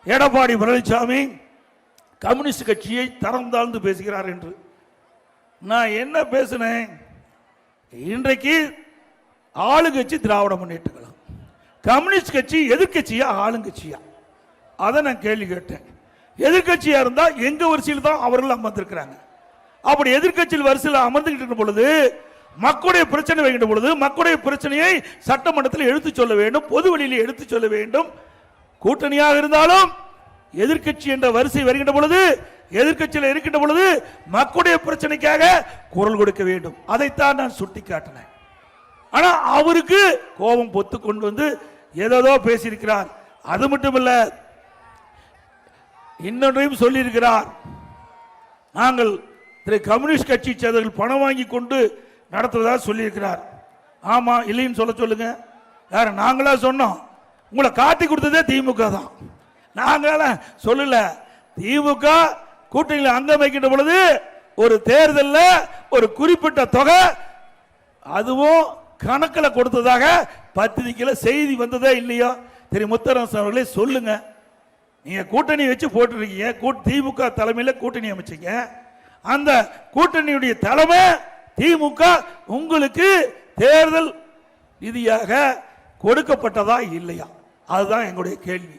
Edappadi Palaniswami communist கட்சியை தரம் தாழ்ந்து பேசுகிறார் என்று. நான் என்ன பேசினேன்? இன்றைக்கு ஆளுங்கட்சி திராவிட முன்னேற்ற கழகம், கம்யூனிஸ்ட் கட்சி எதிர்கட்சியா ஆளுங்கட்சியா? அதை நான் கேள்வி கேட்டேன். எதிர்கட்சியா இருந்தா எங்க வரிசையில் தான் அவர்கள் அமர்ந்திருக்கிறாங்க. அப்படி எதிர்கட்சியில் வரிசையில் அமர்ந்துகிட்டு பொழுது மக்களுடைய பிரச்சனை வைக்கின்ற பொழுது மக்களுடைய பிரச்சனையை சட்டமன்றத்தில் எடுத்து சொல்ல வேண்டும், பொது வெளியில் எடுத்து சொல்ல வேண்டும். கூட்டணியாக இருந்தாலும் எதிர்கட்சி என்ற வரிசை வருகின்ற பொழுது, எதிர்கட்சியில் இருக்கின்ற பொழுது மக்களுடைய பிரச்சனைக்காக குரல் கொடுக்க வேண்டும். அதைத்தான் நான் சுட்டி காட்டினேன். ஆனா அவருக்கு கோபம் பொத்து கொண்டு வந்து ஏதோ பேசியிருக்கிறார். அது மட்டுமல்ல, இன்னொன்றையும் சொல்லியிருக்கிறார். நாங்கள் கம்யூனிஸ்ட் கட்சி சேர்ந்தவர்கள் பணம் வாங்கி கொண்டு நடத்துவதாக சொல்லியிருக்கிறார். ஆமா, இல்லைன்னு சொல்ல சொல்லுங்க. யார நாங்களா சொன்னோம்? உங்களை காட்டி கொடுத்ததே திமுக தான். நாங்கள சொல்லல. திமுக கூட்டணியில் அங்கம் வைக்கின்ற பொழுது ஒரு தேர்தலில் ஒரு குறிப்பிட்ட தொகை அதுவும் கணக்கில் கொடுத்ததாக பத்திரிகையில் செய்தி வந்ததே இல்லையோ? முத்தரசு அவர்களே சொல்லுங்க. நீங்க கூட்டணி வச்சு போட்டுருக்கீங்க, திமுக தலைமையில் கூட்டணி அமைச்சீங்க. அந்த கூட்டணியுடைய தலைமை திமுக உங்களுக்கு தேர்தல் ரீதியாக கொடுக்கப்பட்டதா இல்லையா? அதுதான் எங்களுடைய கேள்வி.